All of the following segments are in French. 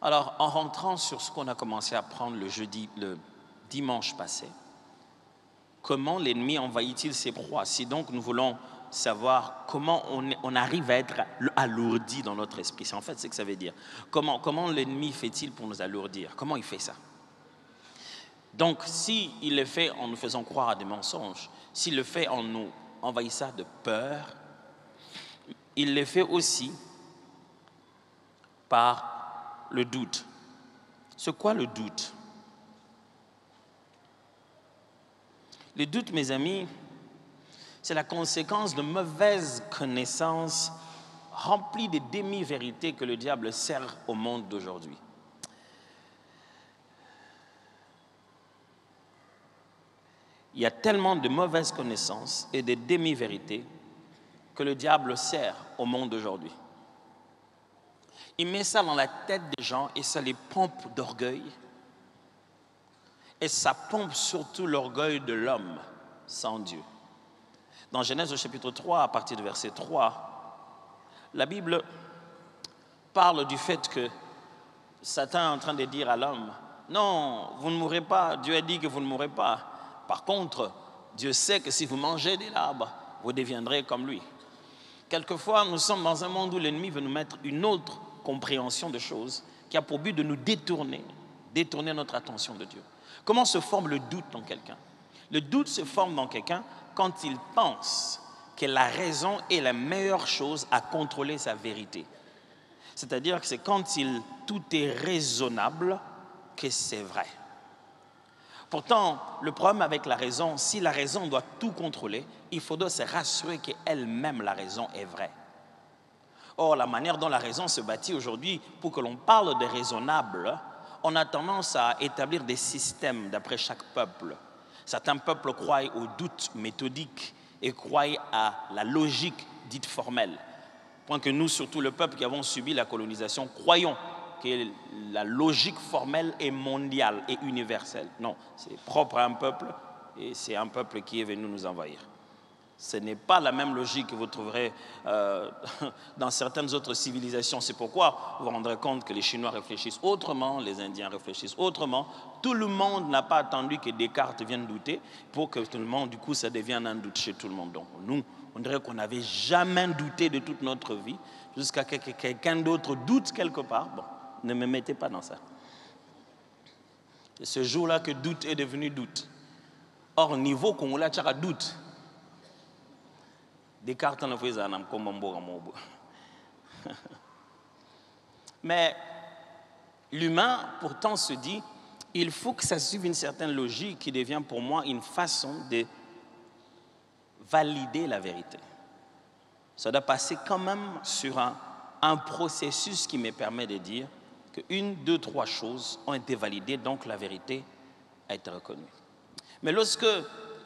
Alors, en rentrant sur ce qu'on a commencé à apprendre le dimanche passé, comment l'ennemi envahit-il ses proies? Si donc nous voulons savoir comment on arrive à être alourdi dans notre esprit, c'est en fait ce que ça veut dire. Comment l'ennemi fait-il pour nous alourdir? Comment il fait ça? Donc, s'il le fait en nous faisant croire à des mensonges, s'il le fait en nous envahissant de peur, il le fait aussi par le doute. C'est quoi le doute? Le doute, mes amis, c'est la conséquence de mauvaises connaissances remplies de demi-vérités que le diable sert au monde d'aujourd'hui. Il y a tellement de mauvaises connaissances et de demi-vérités que le diable sert au monde d'aujourd'hui. Il met ça dans la tête des gens et ça les pompe d'orgueil. Et ça pompe surtout l'orgueil de l'homme sans Dieu. Dans Genèse au chapitre 3, à partir du verset 3, la Bible parle du fait que Satan est en train de dire à l'homme, « Non, vous ne mourrez pas, Dieu a dit que vous ne mourrez pas. Par contre, Dieu sait que si vous mangez de l'arbre, vous deviendrez comme lui. » Quelquefois, nous sommes dans un monde où l'ennemi veut nous mettre une autre compréhension de choses qui a pour but de nous détourner notre attention de Dieu. Comment se forme le doute dans quelqu'un? Le doute se forme dans quelqu'un quand il pense que la raison est la meilleure chose à contrôler sa vérité. C'est-à-dire que c'est quand tout est raisonnable que c'est vrai. Pourtant, le problème avec la raison, si la raison doit tout contrôler, il faudra se rassurer qu'elle-même, la raison, est vraie. Or, la manière dont la raison se bâtit aujourd'hui, pour que l'on parle de raisonnable, on a tendance à établir des systèmes d'après chaque peuple. Certains peuples croient au doute méthodique et croient à la logique dite formelle. Point que nous, surtout le peuple qui avons subi la colonisation, croyons que la logique formelle est mondiale et universelle. Non, c'est propre à un peuple et c'est un peuple qui est venu nous envahir. Ce n'est pas la même logique que vous trouverez dans certaines autres civilisations. C'est pourquoi vous vous rendrez compte que les Chinois réfléchissent autrement, les Indiens réfléchissent autrement. Tout le monde n'a pas attendu que Descartes vienne douter pour que tout le monde, du coup, ça devienne un doute chez tout le monde. Donc, nous, on dirait qu'on n'avait jamais douté de toute notre vie jusqu'à ce que quelqu'un d'autre doute quelque part. Bon, ne me mettez pas dans ça. C'est ce jour-là que doute est devenu doute. Or, niveau qu'on l'a tchara doute. Descartes ne faisait un comme mais l'humain, pourtant, se dit il faut que ça suive une certaine logique qui devient pour moi une façon de valider la vérité. Ça doit passer quand même sur un processus qui me permet de dire que 1, 2, 3 choses ont été validées, donc la vérité a été reconnue. Mais lorsque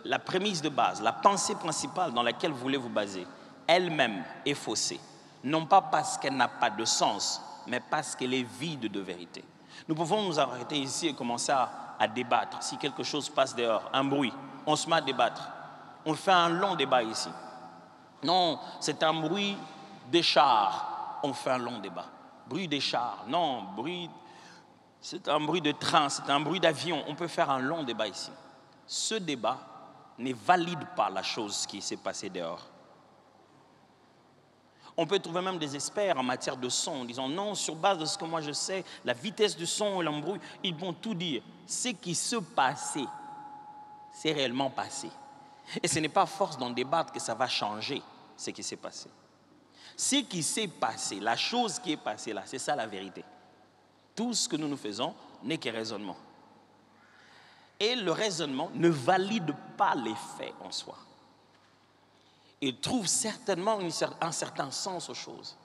la prémisse de base, la pensée principale dans laquelle vous voulez vous baser, elle-même est faussée, non pas parce qu'elle n'a pas de sens, mais parce qu'elle est vide de vérité. Nous pouvons nous arrêter ici et commencer à débattre. Si quelque chose passe dehors, un bruit, on se met à débattre. On fait un long débat ici. Non, c'est un bruit des chars. On fait un long débat. Bruit des chars. Non, c'est un bruit de train, c'est un bruit d'avion. On peut faire un long débat ici. Ce débat ne valide pas la chose qui s'est passée dehors. On peut trouver même des experts en matière de son, en disant non, sur base de ce que moi je sais, la vitesse du son et l'embrouille, ils vont tout dire. Ce qui se passait, c'est réellement passé. Et ce n'est pas à force d'en débattre que ça va changer ce qui s'est passé. Ce qui s'est passé, la chose qui est passée là, c'est ça la vérité. Tout ce que nous faisons n'est que raisonnement. Et le raisonnement ne valide pas les faits en soi. Il trouve certainement un certain sens aux choses.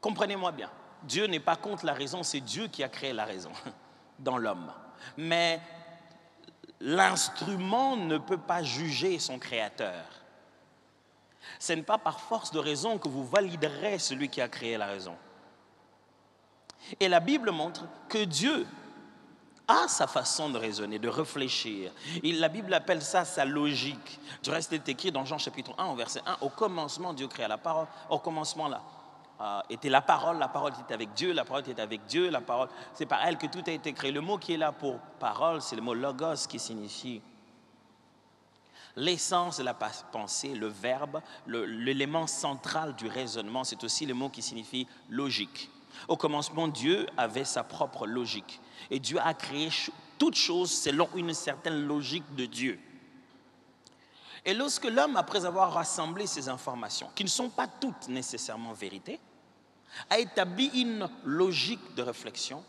Comprenez-moi bien, Dieu n'est pas contre la raison, c'est Dieu qui a créé la raison dans l'homme. Mais l'instrument ne peut pas juger son créateur. Ce n'est pas par force de raison que vous validerez celui qui a créé la raison. Et la Bible montre que Dieu a sa façon de raisonner, de réfléchir. Et la Bible appelle ça sa logique. Du reste, c'est écrit dans Jean chapitre 1, au verset 1, « Au commencement, Dieu créa la parole. » Au commencement, là, était la parole était avec Dieu, la parole était avec Dieu, la parole, c'est par elle que tout a été créé. Le mot qui est là pour parole, c'est le mot logos qui signifie l'essence de la pensée, le verbe, l'élément central du raisonnement, c'est aussi le mot qui signifie logique. Au commencement, Dieu avait sa propre logique. Et Dieu a créé toutes choses selon une certaine logique de Dieu. Et lorsque l'homme, après avoir rassemblé ces informations, qui ne sont pas toutes nécessairement vérités, a établi une logique de réflexion,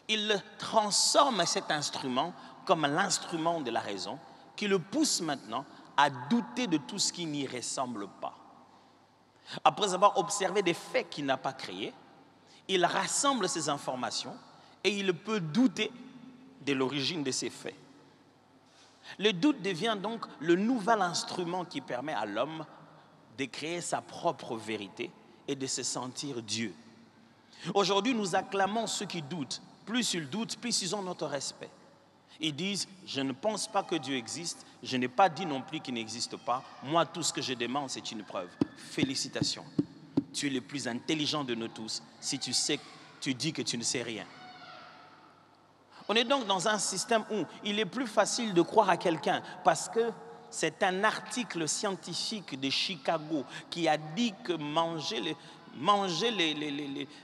il transforme cet instrument comme l'instrument de la raison, qui le pousse maintenant à douter de tout ce qui n'y ressemble pas. Après avoir observé des faits qu'il n'a pas créés, il rassemble ces informations et il peut douter de l'origine de ces faits. Le doute devient donc le nouvel instrument qui permet à l'homme de créer sa propre vérité et de se sentir Dieu. Aujourd'hui, nous acclamons ceux qui doutent. Plus ils doutent, plus ils ont notre respect. Ils disent, je ne pense pas que Dieu existe, je n'ai pas dit non plus qu'il n'existe pas. Moi, tout ce que je demande, c'est une preuve. Félicitations. Tu es le plus intelligent de nous tous si tu dis que tu ne sais rien. On est donc dans un système où il est plus facile de croire à quelqu'un parce que c'est un article scientifique de Chicago qui a dit que manger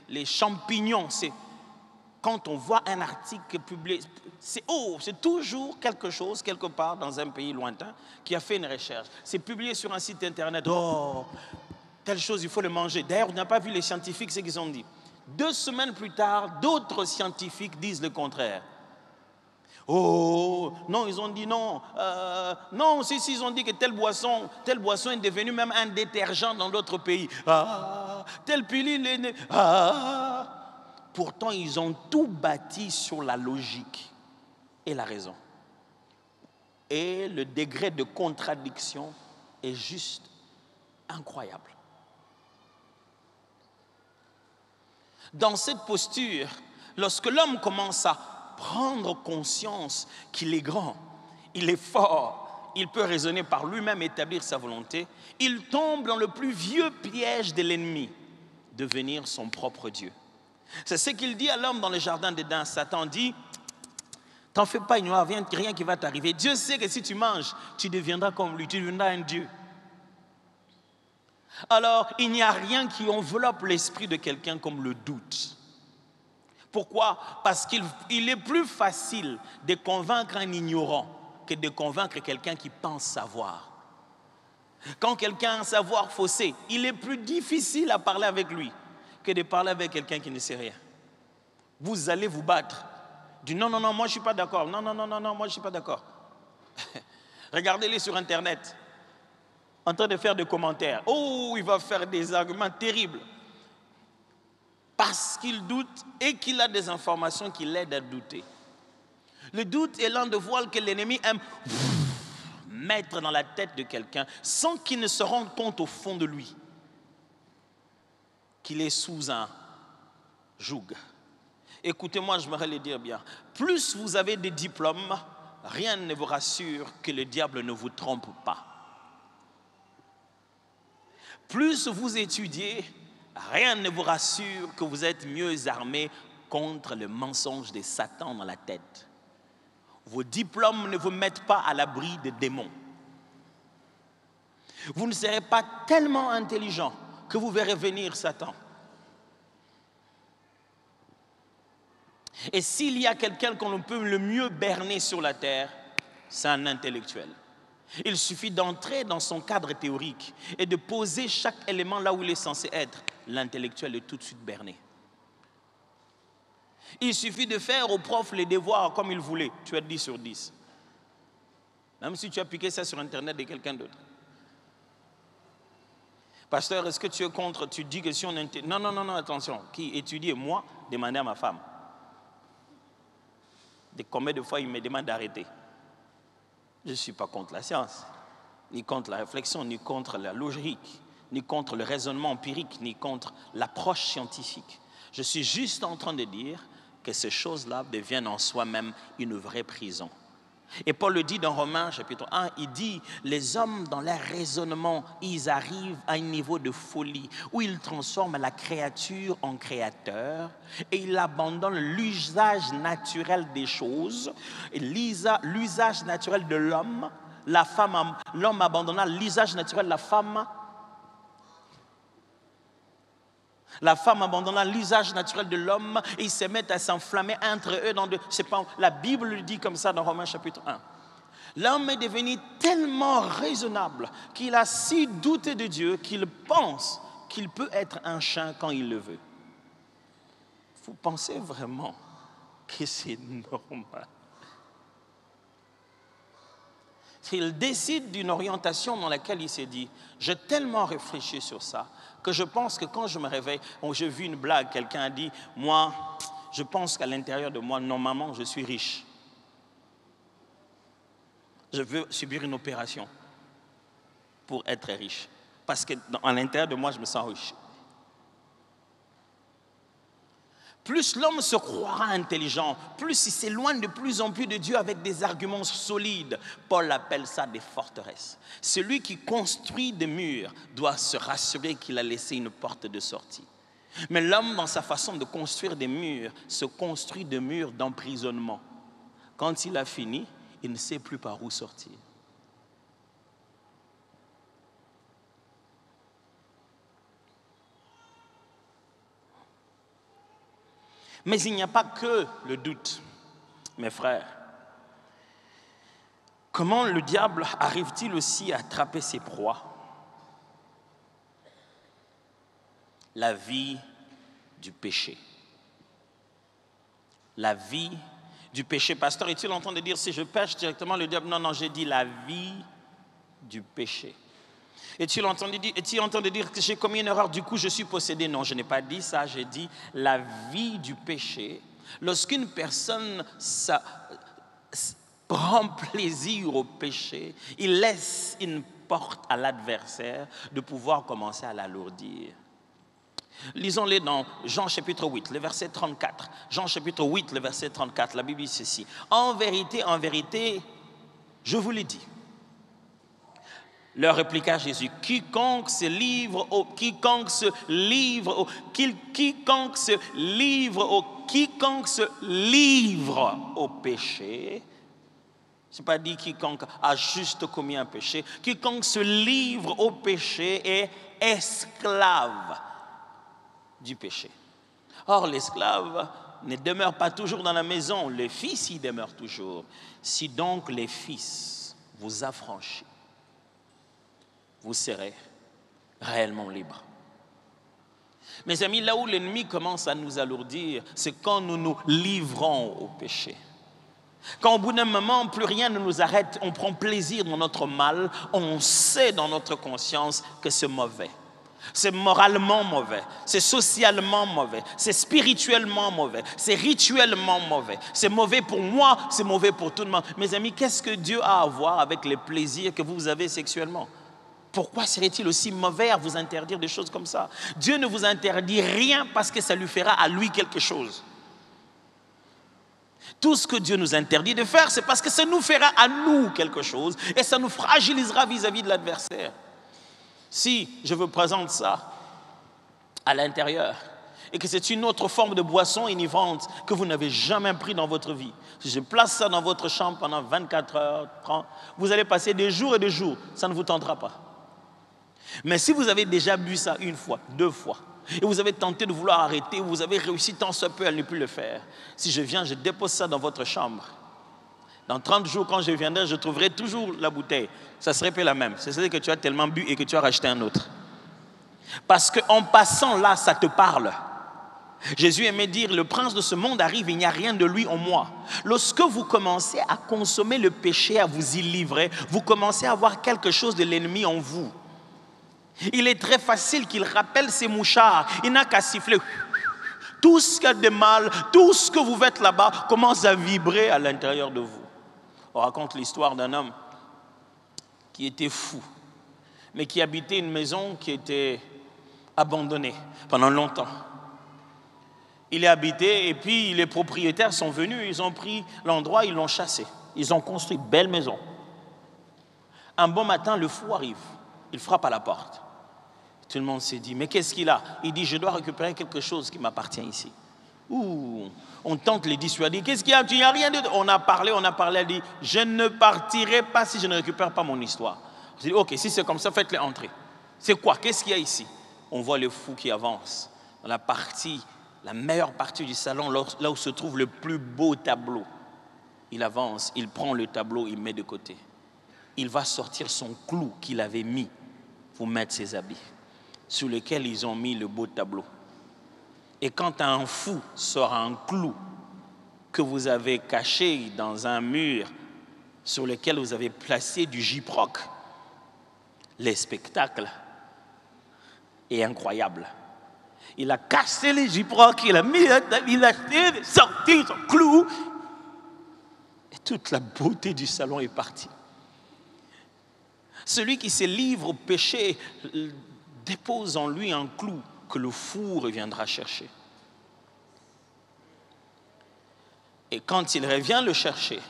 les champignons, c'est quand on voit un article publié, c'est toujours quelque chose, quelque part dans un pays lointain, qui a fait une recherche. C'est publié sur un site internet. Telle chose, il faut le manger. D'ailleurs, on n'a pas vu les scientifiques ce qu'ils ont dit. 2 semaines plus tard, d'autres scientifiques disent le contraire. Non, ils ont dit non. Non, si, ils ont dit que telle boisson est devenue même un détergent dans d'autres pays. Telle pilule est... Pourtant, ils ont tout bâti sur la logique et la raison. Et le degré de contradiction est juste incroyable. Dans cette posture, lorsque l'homme commence à prendre conscience qu'il est grand, il est fort, il peut raisonner par lui-même, établir sa volonté, il tombe dans le plus vieux piège de l'ennemi, devenir son propre Dieu. C'est ce qu'il dit à l'homme dans le jardin d'Éden. Satan dit, t'en fais pas, il n'y aura rien qui va t'arriver. Dieu sait que si tu manges, tu deviendras comme lui, tu deviendras un Dieu. Alors, il n'y a rien qui enveloppe l'esprit de quelqu'un comme le doute. Pourquoi? Parce qu'il est plus facile de convaincre un ignorant que de convaincre quelqu'un qui pense savoir. Quand quelqu'un a un savoir faussé, il est plus difficile à parler avec lui que de parler avec quelqu'un qui ne sait rien. Vous allez vous battre. Du non, moi je ne suis pas d'accord. Non, moi je ne suis pas d'accord. Regardez-les sur Internet, en train de faire des commentaires. Il va faire des arguments terribles. Parce qu'il doute et qu'il a des informations qui l'aident à douter. Le doute est l'un de voile que l'ennemi aime mettre dans la tête de quelqu'un sans qu'il ne se rende compte au fond de lui qu'il est sous un joug. Écoutez-moi, je voudrais le dire bien. Plus vous avez des diplômes, rien ne vous rassure que le diable ne vous trompe pas. Plus vous étudiez, rien ne vous rassure que vous êtes mieux armé contre le mensonge de Satan dans la tête. Vos diplômes ne vous mettent pas à l'abri des démons. Vous ne serez pas tellement intelligent que vous verrez venir Satan. Et s'il y a quelqu'un qu'on peut le mieux berner sur la terre, c'est un intellectuel. Il suffit d'entrer dans son cadre théorique et de poser chaque élément là où il est censé être. L'intellectuel est tout de suite berné. Il suffit de faire au prof les devoirs comme il voulait. Tu as 10 sur 10. Même si tu as piqué ça sur Internet de quelqu'un d'autre. Pasteur, est-ce que tu es contre? Tu dis que si on... Non, attention. Qui étudie? Moi, demandez à ma femme. De combien de fois il me demande d'arrêter? Je ne suis pas contre la science, ni contre la réflexion, ni contre la logique, ni contre le raisonnement empirique, ni contre l'approche scientifique. Je suis juste en train de dire que ces choses-là deviennent en soi-même une vraie prison. Et Paul le dit dans Romains chapitre 1, il dit, les hommes dans leur raisonnement, ils arrivent à un niveau de folie où ils transforment la créature en créateur et ils abandonnent l'usage naturel des choses, et l'usage naturel de l'homme, l'homme abandonnant l'usage naturel de la femme abandonnant l'usage naturel de l'homme, et ils se mettent à s'enflammer entre eux. La Bible le dit comme ça dans Romains chapitre 1. L'homme est devenu tellement raisonnable qu'il a si douté de Dieu qu'il pense qu'il peut être un chien quand il le veut. Vous pensez vraiment que c'est normal? Il décide d'une orientation dans laquelle il s'est dit, j'ai tellement réfléchi sur ça, que je pense que quand je me réveille, j'ai vu une blague, quelqu'un a dit, moi, je pense qu'à l'intérieur de moi, normalement, je suis riche. Je veux subir une opération pour être riche. Parce qu'à l'intérieur de moi, je me sens riche. Plus l'homme se croira intelligent, plus il s'éloigne de plus en plus de Dieu avec des arguments solides. Paul appelle ça des forteresses. Celui qui construit des murs doit se rassurer qu'il a laissé une porte de sortie. Mais l'homme, dans sa façon de construire des murs, se construit des murs d'emprisonnement. Quand il a fini, il ne sait plus par où sortir. Mais il n'y a pas que le doute, mes frères. Comment le diable arrive-t-il aussi à attraper ses proies? La vie du péché. La vie du péché. Pasteur, est-il en train de dire si je pêche directement le diable? Non, j'ai dit la vie du péché. Est-il en train de dire que j'ai commis une erreur, du coup je suis possédé? Non, je n'ai pas dit ça, j'ai dit la vie du péché. Lorsqu'une personne prend plaisir au péché, il laisse une porte à l'adversaire de pouvoir commencer à l'alourdir. Lisons-les dans Jean chapitre 8, le verset 34. Jean chapitre 8, le verset 34, la Bible dit ceci. En vérité, je vous l'ai dit. Leur répliqua Jésus, quiconque se livre au péché, je n'ai pas dit quiconque a juste commis un péché, quiconque se livre au péché est esclave du péché. Or, l'esclave ne demeure pas toujours dans la maison, le fils y demeure toujours. Si donc les fils vous affranchissent, vous serez réellement libre. Mes amis, là où l'ennemi commence à nous alourdir, c'est quand nous nous livrons au péché. Quand au bout d'un moment, plus rien ne nous arrête, on prend plaisir dans notre mal, on sait dans notre conscience que c'est mauvais. C'est moralement mauvais, c'est socialement mauvais, c'est spirituellement mauvais, c'est rituellement mauvais. C'est mauvais pour moi, c'est mauvais pour tout le monde. Mes amis, qu'est-ce que Dieu a à voir avec les plaisirs que vous avez sexuellement? Pourquoi serait-il aussi mauvais à vous interdire des choses comme ça? Dieu ne vous interdit rien parce que ça lui fera à lui quelque chose. Tout ce que Dieu nous interdit de faire, c'est parce que ça nous fera à nous quelque chose et ça nous fragilisera vis-à-vis de l'adversaire. Si je vous présente ça à l'intérieur et que c'est une autre forme de boisson enivrante que vous n'avez jamais pris dans votre vie, si je place ça dans votre chambre pendant 24 heures, 30, vous allez passer des jours et des jours, ça ne vous tentera pas. Mais si vous avez déjà bu ça une fois, deux fois, et vous avez tenté de vouloir arrêter, vous avez réussi tant soit peu à ne plus le faire, si je viens, je dépose ça dans votre chambre. Dans 30 jours, quand je viendrai, je trouverai toujours la bouteille. Ça serait pas la même. C'est-à-dire que tu as tellement bu et que tu as racheté un autre. Parce qu'en passant là, ça te parle. Jésus aimait dire, le prince de ce monde arrive, il n'y a rien de lui en moi. Lorsque vous commencez à consommer le péché, à vous y livrer, vous commencez à avoir quelque chose de l'ennemi en vous. Il est très facile qu'il rappelle ses mouchards. Il n'a qu'à siffler. Tout ce qu'il y a de mal, tout ce que vous faites là-bas commence à vibrer à l'intérieur de vous. On raconte l'histoire d'un homme qui était fou, mais qui habitait une maison qui était abandonnée pendant longtemps. Il est habité et puis les propriétaires sont venus, ils ont pris l'endroit, ils l'ont chassé. Ils ont construit une belle maison. Un bon matin, le fou arrive. Il frappe à la porte. Tout le monde s'est dit, mais qu'est-ce qu'il a? Il dit, je dois récupérer quelque chose qui m'appartient ici. Ouh, on tente de les dissuader. Qu'est-ce qu'il y a? Tu n'y as rien de... On a parlé, elle dit, je ne partirai pas si je ne récupère pas mon histoire. On s'est dit, ok, si c'est comme ça, faites-les entrer. C'est quoi? Qu'est-ce qu'il y a ici? On voit le fou qui avance dans la meilleure partie du salon, là où se trouve le plus beau tableau. Il avance, il prend le tableau, il met de côté. Il va sortir son clou qu'il avait mis pour mettre ses habits, sur lequel ils ont mis le beau tableau. Et quand un fou sort un clou que vous avez caché dans un mur sur lequel vous avez placé du gyproc, le spectacle est incroyable. Il a cassé les gyprocs, il a sorti son clou et toute la beauté du salon est partie. Celui qui se livre au péché dépose en lui un clou que le fou reviendra chercher. Et quand il revient le chercher,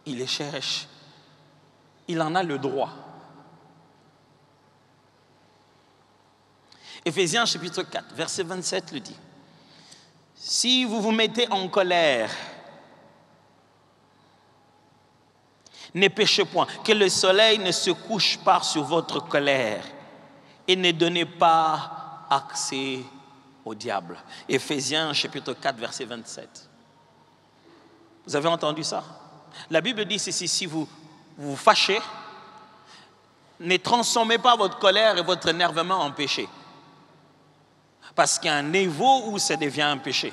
il les cherche. Il en a le droit. Éphésiens chapitre 4, verset 27 le dit. Si vous vous mettez en colère, ne péchez point, que le soleil ne se couche pas sur votre colère et ne donnez pas accès au diable. Éphésiens chapitre 4, verset 27. Vous avez entendu ça? La Bible dit ceci, si vous vous fâchez, ne transformez pas votre colère et votre énervement en péché. Parce qu'il y a un niveau où ça devient un péché.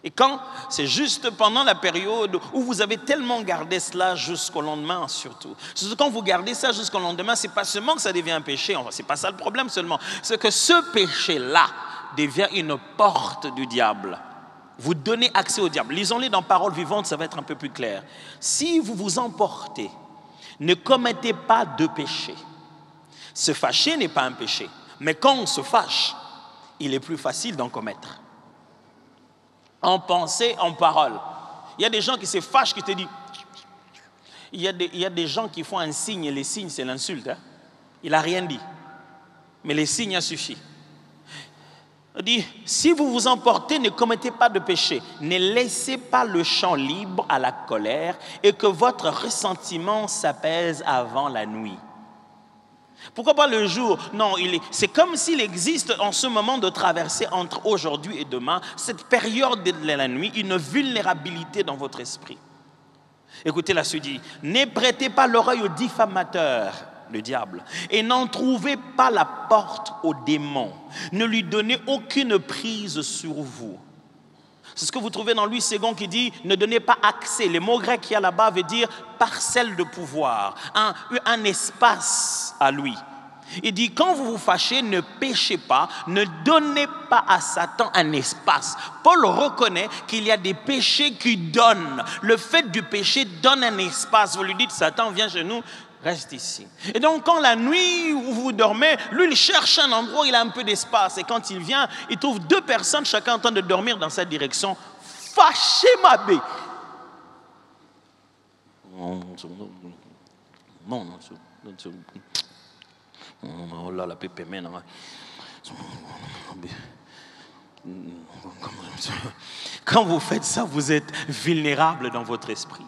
Et quand c'est juste pendant la période où vous avez tellement gardé cela jusqu'au lendemain surtout. Surtout quand vous gardez ça jusqu'au lendemain, c'est pas seulement que ça devient un péché, c'est pas ça le problème seulement. C'est que ce péché-là devient une porte du diable. Vous donnez accès au diable. Lisons-les dans Paroles vivantes, ça va être un peu plus clair. Si vous vous emportez, ne commettez pas de péché. Se fâcher n'est pas un péché. Mais quand on se fâche, il est plus facile d'en commettre. En pensée, en parole. Il y a des gens qui se fâchent, qui te disent... Il y a des gens qui font un signe, et les signes, c'est l'insulte. Hein? Il n'a rien dit. Mais les signes, ça suffit. Il dit, si vous vous emportez, ne commettez pas de péché. Ne laissez pas le champ libre à la colère et que votre ressentiment s'apaise avant la nuit. Pourquoi pas le jour? Non, c'est comme s'il existe en ce moment de traverser entre aujourd'hui et demain, cette période de la nuit, une vulnérabilité dans votre esprit. Écoutez la suite dit, ne prêtez pas l'oreille au diffamateur, le diable, et n'en trouvez pas la porte au démon. Ne lui donnez aucune prise sur vous. C'est ce que vous trouvez dans Louis II qui dit « Ne donnez pas accès ». Le mot grec qu'il y a là-bas veut dire « parcelle de pouvoir », un espace à lui. Il dit « Quand vous vous fâchez, ne péchez pas, ne donnez pas à Satan un espace ». Paul reconnaît qu'il y a des péchés qui donnent. Le fait du péché donne un espace. Vous lui dites « Satan, viens chez nous ». Reste ici. Et donc, quand la nuit où vous dormez, lui, il cherche un endroit où il a un peu d'espace. Et quand il vient, il trouve deux personnes, chacun en train de dormir dans cette direction. Fâché, ma bé. Oh là, la pépé, quand vous faites ça, vous êtes vulnérable dans votre esprit.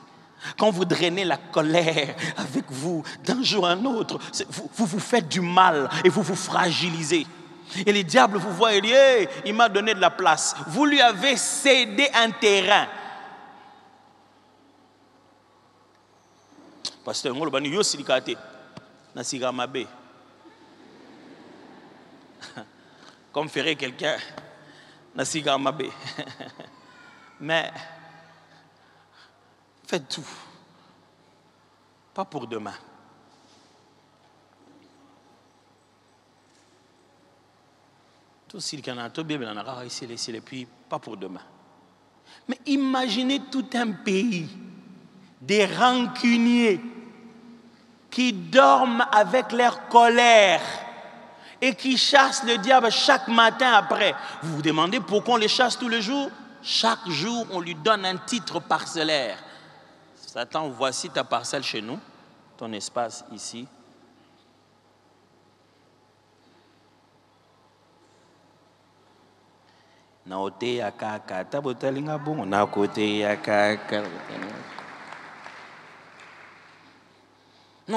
Quand vous drainez la colère avec vous d'un jour à un autre, vous vous faites du mal et vous vous fragilisez. Et le diable vous voit et dit hey, il m'a donné de la place. Vous lui avez cédé un terrain. Pasteur, moi, le yo silikate na sigamabe. Comme ferait quelqu'un na sigamabe. Mais faites tout. Pas pour demain. Tout ce qu'il y a, tout bien, et puis pas pour demain. Mais imaginez tout un pays, des rancuniers qui dorment avec leur colère et qui chassent le diable chaque matin après. Vous vous demandez pourquoi on les chasse tous les jours? Chaque jour, on lui donne un titre parcellaire. Satan, voici ta parcelle chez nous, ton espace ici. Non,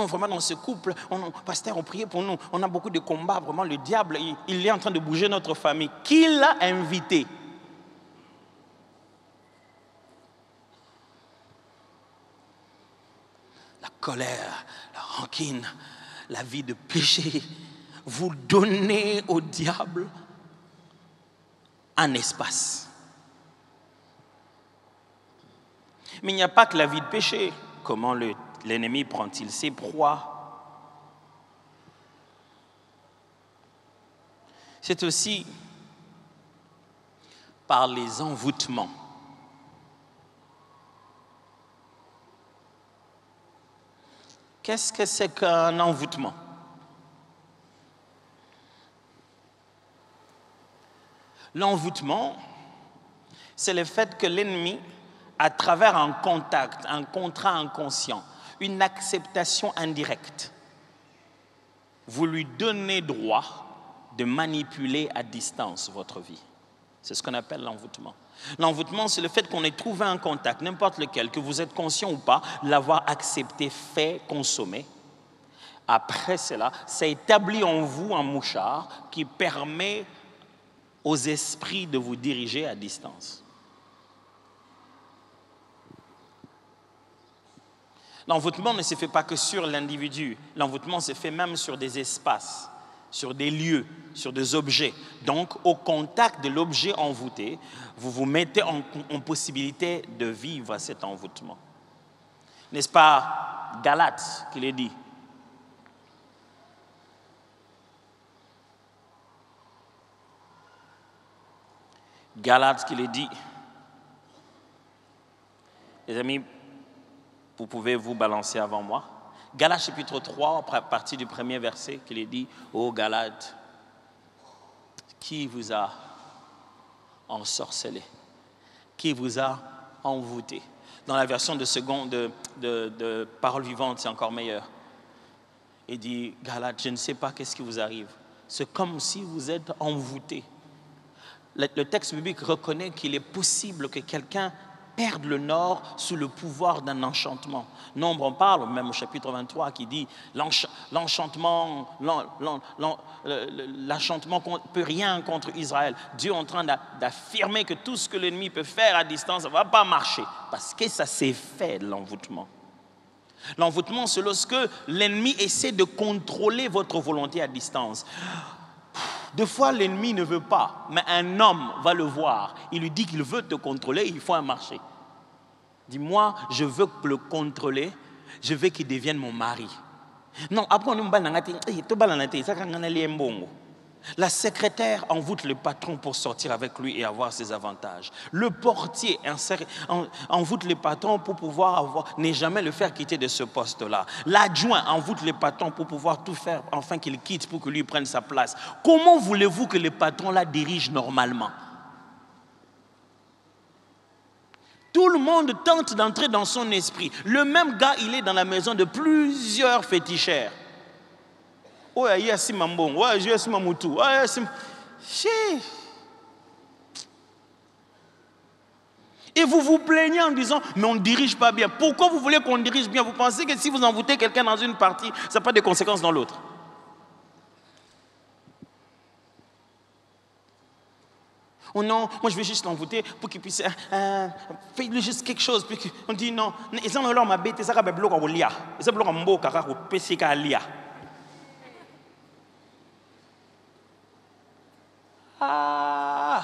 vraiment dans ce couple, pasteur, on priait pour nous, on a beaucoup de combats, vraiment le diable, il est en train de bouger notre famille. Qui l'a invité? La colère, la rancune, la vie de péché, vous donnez au diable un espace. Mais il n'y a pas que la vie de péché. Comment l'ennemi prend-il ses proies? C'est aussi par les envoûtements. Qu'est-ce que c'est qu'un envoûtement? L'envoûtement, c'est le fait que l'ennemi, à travers un contact, un contrat inconscient, une acceptation indirecte, vous lui donnez droit de manipuler à distance votre vie. C'est ce qu'on appelle l'envoûtement. L'envoûtement, c'est le fait qu'on ait trouvé un contact, n'importe lequel, que vous êtes conscient ou pas, l'avoir accepté, fait, consommé. Après cela, ça établit en vous un mouchard qui permet aux esprits de vous diriger à distance. L'envoûtement ne se fait pas que sur l'individu. L'envoûtement se fait même sur des espaces, sur des lieux, sur des objets. Donc, au contact de l'objet envoûté, vous vous mettez en possibilité de vivre cet envoûtement. N'est-ce pas Galates qui le dit? Galates qui le dit. Les amis, vous pouvez vous balancer avant moi. Galates chapitre 3, à partir du premier verset, qui le dit, « Ô Galates, qui vous a ensorcelé? Qui vous a envoûté ?» Dans la version de Parole vivante, c'est encore meilleur. Il dit, « Galates, je ne sais pas qu'est-ce qui vous arrive. C'est comme si vous êtes envoûtés. » Le texte biblique reconnaît qu'il est possible que quelqu'un perde le nord sous le pouvoir d'un enchantement. Nombre en parle, même au chapitre 23, qui dit l'enchantement ne peut rien contre Israël. Dieu est en train d'affirmer que tout ce que l'ennemi peut faire à distance, ça ne va pas marcher. Parce que ça s'est fait, l'envoûtement. L'envoûtement, c'est lorsque l'ennemi essaie de contrôler votre volonté à distance. Des fois, l'ennemi ne veut pas, mais un homme va le voir. Il lui dit qu'il veut te contrôler, il faut un marché. Dis-moi, je veux le contrôler, je veux qu'il devienne mon mari. Non, après on la secrétaire envoûte le patron pour sortir avec lui et avoir ses avantages. Le portier envoûte le patron pour pouvoir ne jamais le faire quitter de ce poste-là. L'adjoint envoûte le patron pour pouvoir tout faire afin qu'il quitte pour que lui prenne sa place. Comment voulez-vous que le patron la dirige normalement? Tout le monde tente d'entrer dans son esprit. Le même gars, il est dans la maison de plusieurs féticheurs. Ouais, il y a Simambon, ouais, il y a Simamoutou, ouais, et vous vous plaignez en disant, mais on ne dirige pas bien. Pourquoi vous voulez qu'on dirige bien? Vous pensez que si vous envoûtez quelqu'un dans une partie, ça n'a pas de conséquences dans l'autre? Oh non, moi je vais juste l'envoûter pour qu'il puisse faire juste quelque chose. Puis on dit non, ils ont leur ma bête, ça va bloquer au lia, ça bloque en beau car au PC lia. Ah!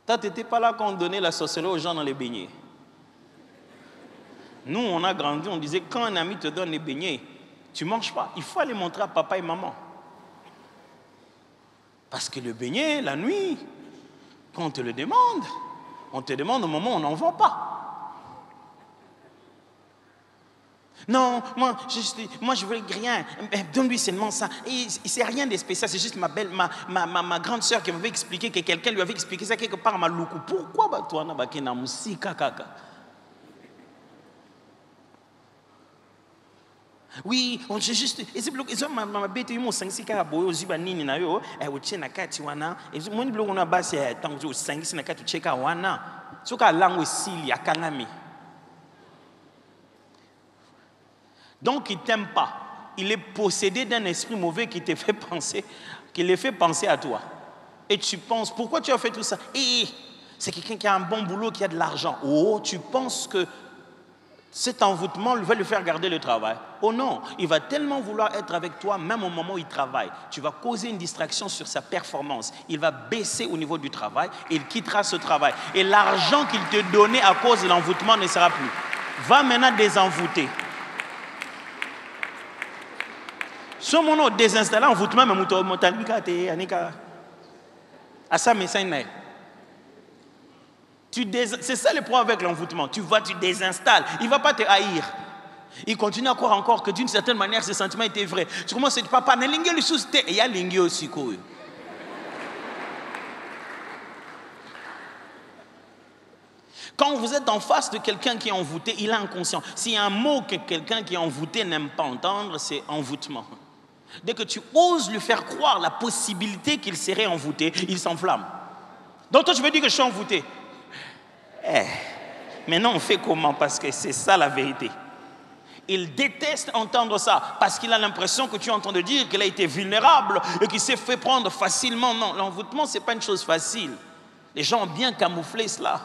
Toi, tu n'étais pas là quand on donnait la sorcellerie aux gens dans les beignets. Nous, on a grandi, on disait quand un ami te donne les beignets, tu ne manges pas. Il faut aller montrer à papa et maman. Parce que le beignet, la nuit, quand on te le demande, on te demande au moment où on n'en vend pas. Non, moi je veux rien. Donne-lui seulement ça. Et c'est rien de spécial, c'est juste ma grande sœur qui m'avait expliqué que quelqu'un lui avait expliqué ça quelque part à Maloukou. Pourquoi toi na bakena musika kaka? Oui, on se juste. Et c'est bloqué. Ils ont ma bête, ils m'ont 5-6 carabos, ils ont nini na yo, et au tien na kati wana. Et moi, ils bloquent on a basse, tant que 5-6 na kati cheka wana. Ce qu'à langue sili, à kanami. Donc, il t'aime pas. Il est possédé d'un esprit mauvais qui te fait penser, qui le fait penser à toi. Et tu penses, pourquoi tu as fait tout ça? Et c'est quelqu'un qui a un bon boulot, qui a de l'argent. Oh, tu penses que cet envoûtement va lui faire garder le travail. Oh non, il va tellement vouloir être avec toi, même au moment où il travaille. Tu vas causer une distraction sur sa performance. Il va baisser au niveau du travail et il quittera ce travail. Et l'argent qu'il te donnait à cause de l'envoûtement ne sera plus. Va maintenant désenvoûter. Ce moment désinstallé envoûtement, mais c'est ça le problème avec l'envoûtement. Tu désinstalles. Il ne va pas te haïr. Il continue à croire encore que d'une certaine manière, ce sentiment était vrai. Tu commences à dire, papa, il y a l'ingé aussi. Quand vous êtes en face de quelqu'un qui est envoûté, il est inconscient. S'il y a un mot que quelqu'un qui est envoûté n'aime pas entendre, c'est envoûtement. Dès que tu oses lui faire croire la possibilité qu'il serait envoûté, il s'enflamme. Donc toi, tu veux dire que je suis envoûté. Maintenant, on fait comment? Parce que c'est ça la vérité. Il déteste entendre ça parce qu'il a l'impression que tu es en train de dire qu'il a été vulnérable et qu'il s'est fait prendre facilement. Non, l'envoûtement, ce n'est pas une chose facile. Les gens ont bien camouflé cela.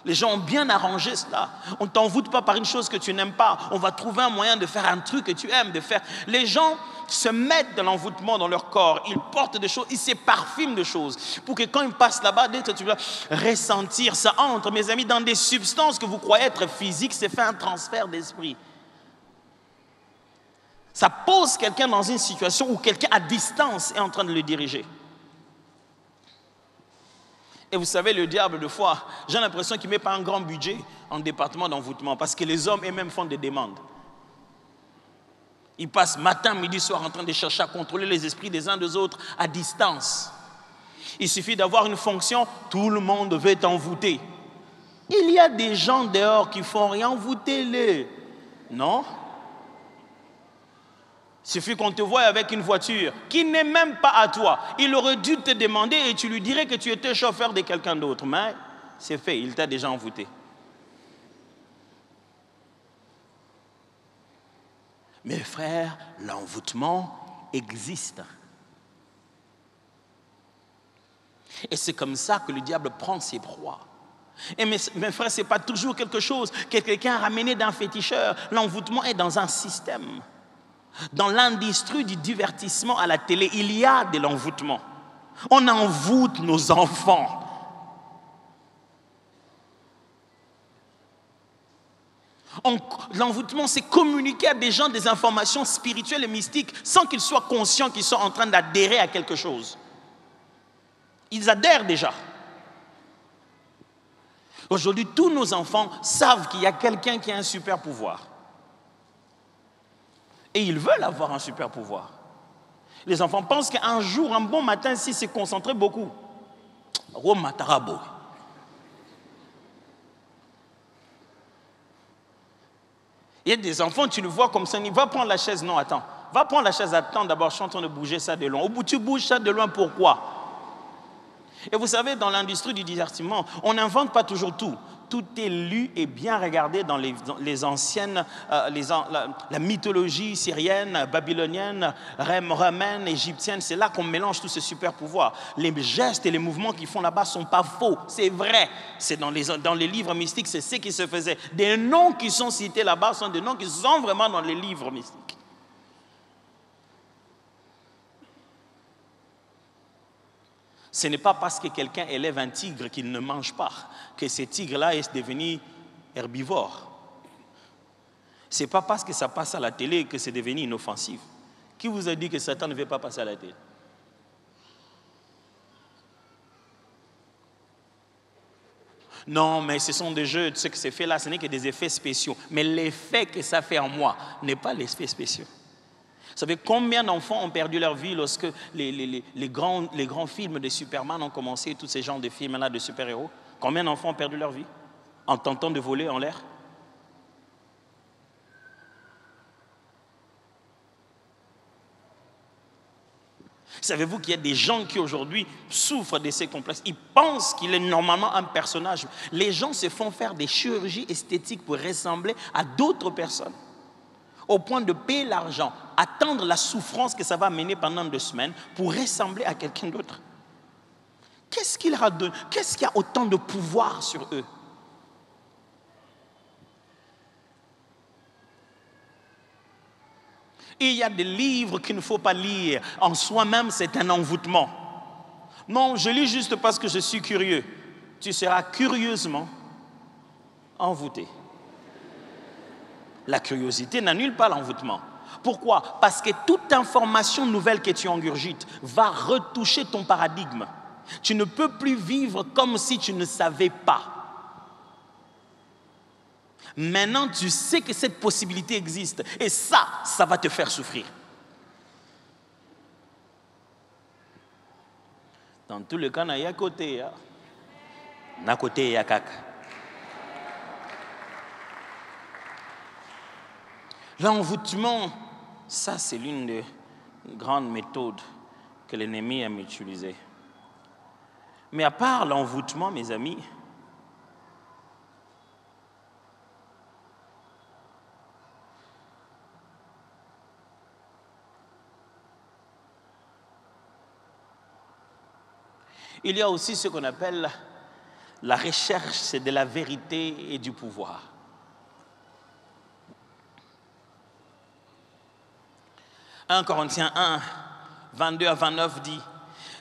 Les gens ont bien arrangé cela. On ne t'envoûte pas par une chose que tu n'aimes pas. On va trouver un moyen de faire un truc que tu aimes, de faire. Les gens se mettent de l'envoûtement dans leur corps. Ils portent des choses, ils se parfument de choses. Pour que quand ils passent là-bas, dès que tu vas ressentir, ça entre, mes amis, dans des substances que vous croyez être physiques, c'est fait un transfert d'esprit. Ça pose quelqu'un dans une situation où quelqu'un à distance est en train de le diriger. Et vous savez, le diable, de fois, j'ai l'impression qu'il ne met pas un grand budget en département d'envoûtement parce que les hommes eux-mêmes font des demandes. Ils passent matin, midi, soir en train de chercher à contrôler les esprits des uns des autres à distance. Il suffit d'avoir une fonction, tout le monde veut t'envoûter. Il y a des gens dehors qui font rien, envoûtez-les. Non? Il suffit qu'on te voie avec une voiture qui n'est même pas à toi. Il aurait dû te demander et tu lui dirais que tu étais chauffeur de quelqu'un d'autre. Mais c'est fait, il t'a déjà envoûté. Mes frères, l'envoûtement existe. Et c'est comme ça que le diable prend ses proies. Et mes frères, ce n'est pas toujours quelque chose que quelqu'un a ramené d'un féticheur. L'envoûtement est dans un système. Dans l'industrie du divertissement à la télé, il y a de l'envoûtement. On envoûte nos enfants. L'envoûtement, c'est communiquer à des gens des informations spirituelles et mystiques sans qu'ils soient conscients qu'ils sont en train d'adhérer à quelque chose. Ils adhèrent déjà. Aujourd'hui, tous nos enfants savent qu'il y a quelqu'un qui a un super pouvoir. Et ils veulent avoir un super pouvoir. Les enfants pensent qu'un jour, un bon matin, s'ils se concentraient beaucoup, il y a des enfants, tu le vois comme ça, va prendre la chaise, non, attends. Va prendre la chaise, attends, d'abord, je suis en train de bouger ça de loin. Au bout, tu bouges ça de loin, pourquoi? Et vous savez, dans l'industrie du divertissement, on n'invente pas toujours tout. Tout est lu et bien regardé dans les anciennes, la mythologie syrienne, babylonienne, romaine, égyptienne. C'est là qu'on mélange tous ces super pouvoirs. Les gestes et les mouvements qu'ils font là-bas ne sont pas faux, c'est vrai. C'est dans les livres mystiques, c'est ce qui se faisait. Des noms qui sont cités là-bas sont des noms qui sont vraiment dans les livres mystiques. Ce n'est pas parce que quelqu'un élève un tigre qu'il ne mange pas que ce tigre-là est devenu herbivore. Ce n'est pas parce que ça passe à la télé que c'est devenu inoffensif. Qui vous a dit que Satan ne veut pas passer à la télé? Non, mais ce sont des jeux, ce que c'est fait là, ce n'est que des effets spéciaux. Mais l'effet que ça fait en moi n'est pas l'effet spécial. Vous savez combien d'enfants ont perdu leur vie lorsque les grands films de Superman ont commencé, tous ces genres de films-là de super-héros? Combien d'enfants ont perdu leur vie en tentant de voler en l'air? Savez-vous qu'il y a des gens qui aujourd'hui souffrent de ces complexes? Ils pensent qu'il est normalement un personnage. Les gens se font faire des chirurgies esthétiques pour ressembler à d'autres personnes, au point de payer l'argent, attendre la souffrance que ça va mener pendant 2 semaines pour ressembler à quelqu'un d'autre. Qu'est-ce qu'il leur a donné? Qu'est-ce qui a autant de pouvoir sur eux? Il y a des livres qu'il ne faut pas lire. En soi-même, c'est un envoûtement. Non, je lis juste parce que je suis curieux. Tu seras curieusement envoûté. La curiosité n'annule pas l'envoûtement. Pourquoi? Parce que toute information nouvelle que tu ingurgites va retoucher ton paradigme. Tu ne peux plus vivre comme si tu ne savais pas. Maintenant, tu sais que cette possibilité existe. Et ça va te faire souffrir. Dans tous les cas, il y a côté. Il y a côté, il y a caca. L'envoûtement, ça c'est l'une des grandes méthodes que l'ennemi aime utiliser. Mais à part l'envoûtement, mes amis, il y a aussi ce qu'on appelle la recherche de la vérité et du pouvoir. 1 Corinthiens 1, 22 à 29 dit: